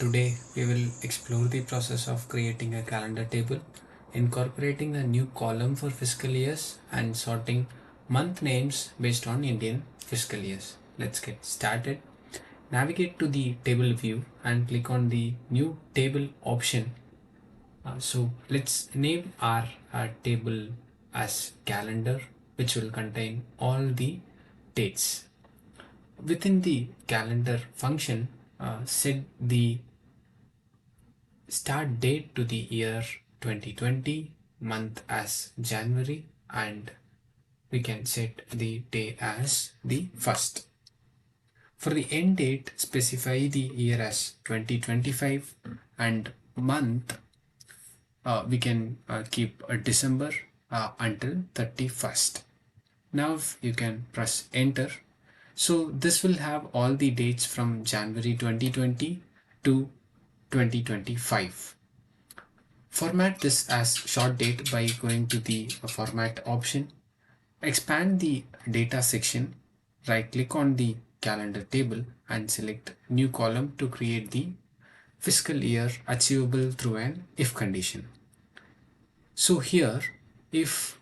Today we will explore the process of creating a calendar table, incorporating a new column for fiscal years, and sorting month names based on Indian fiscal years. Let's get started. Navigate to the table view and click on the new table option. So let's name our table as calendar, which will contain all the dates. Within the calendar function, set the start date to the year 2020, month as January, and we can set the day as the first. For the end date, specify the year as 2025 and month we can keep December until 31st. Now you can press enter. So this will have all the dates from January 2020 to 2025. Format this as short date by going to the format option. Expand the data section, right click on the calendar table and select new column to create the fiscal year achievable through an if condition. So here, if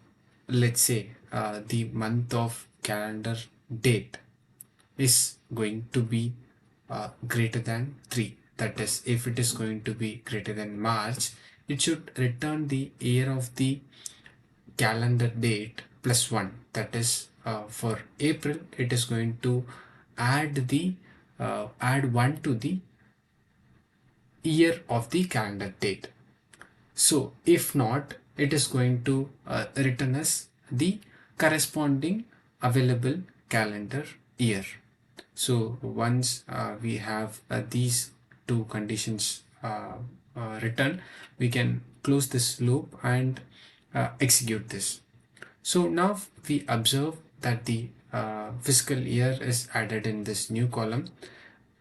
let's say the month of calendar date is going to be greater than 3, that is, if it is going to be greater than March, it should return the year of the calendar date plus 1. That is, for April, it is going to add 1 to the year of the calendar date. So if not, it is going to return us the corresponding available calendar year. So once we have these two conditions written, we can close this loop and execute this. So now we observe that the fiscal year is added in this new column.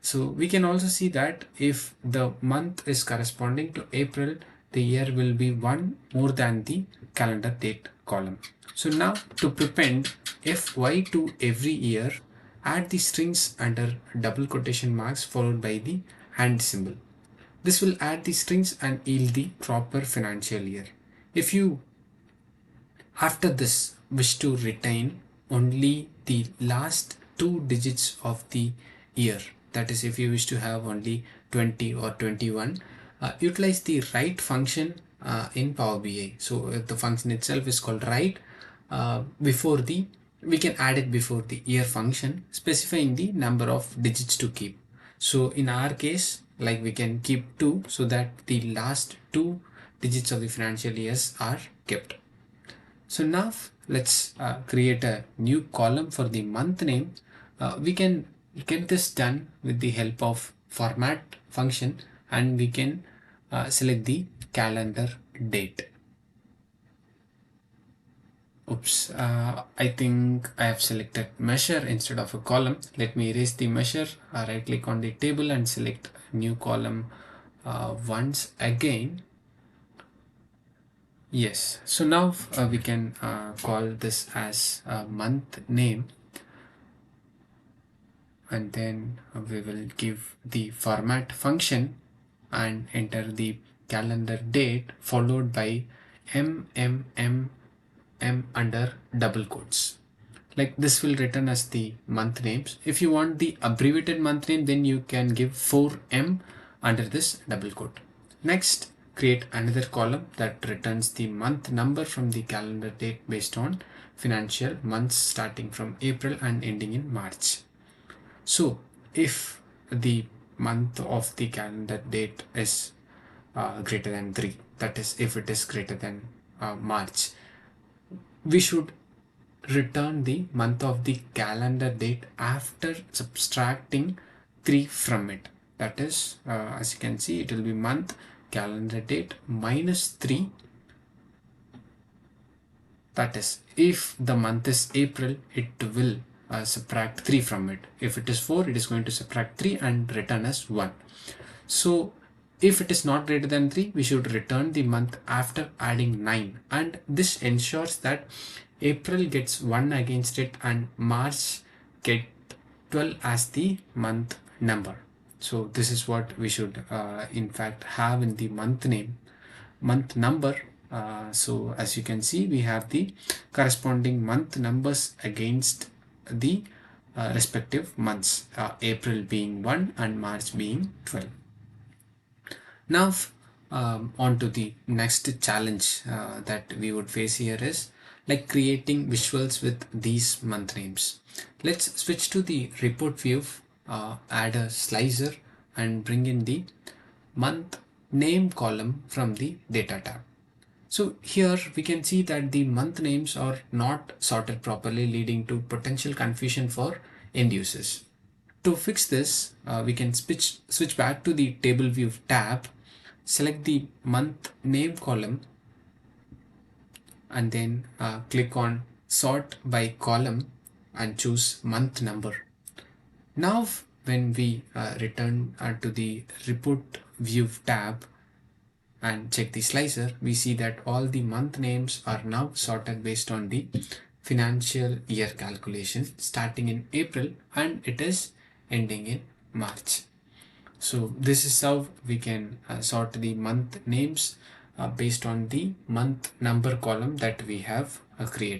So we can also see that if the month is corresponding to April, the year will be one more than the calendar date column. So now to prepend FY to every year, add the strings under double quotation marks followed by the and symbol. This will add the strings and yield the proper financial year. If you after this wish to retain only the last 2 digits of the year, that is, if you wish to have only 20 or 21, utilize the write function in Power BI. So the function itself is called write. We can add it before the year function, specifying the number of digits to keep. So in our case, like, we can keep 2 so that the last 2 digits of the financial years are kept. So now let's create a new column for the month name. We can get this done with the help of format function, and we can select the calendar date. Oops, I think I have selected measure instead of a column. Let me erase the measure, right click on the table and select new column once again. Yes, so now we can call this as a month name, and then we will give the format function and enter the calendar date followed by MMMM under double quotes. Like, this will return as the month names. If you want the abbreviated month name, then you can give 4M under this double quote. Next, create another column that returns the month number from the calendar date based on financial months starting from April and ending in March. So if the month of the calendar date is greater than 3, that is, if it is greater than March, we should return the month of the calendar date after subtracting 3 from it. That is, as you can see, it will be month calendar date minus 3. That is, if the month is April, it will subtract 3 from it. If it is 4, it is going to subtract 3 and return as 1. So if it is not greater than 3, we should return the month after adding 9, and this ensures that April gets 1 against it and March get 12 as the month number. So this is what we should in fact have in the month number. So as you can see, we have the corresponding month numbers against the respective months, April being 1 and March being 12. Now on to the next challenge that we would face here is like creating visuals with these month names. Let's switch to the report view, add a slicer and bring in the month name column from the data tab. So here we can see that the month names are not sorted properly, leading to potential confusion for end users. To fix this, we can switch back to the table view tab, select the month name column, and then click on sort by column and choose month number. Now when we return to the report view tab and check the slicer, we see that all the month names are now sorted based on the financial year calculation starting in April and it is ending in March. So this is how we can sort the month names based on the month number column that we have created.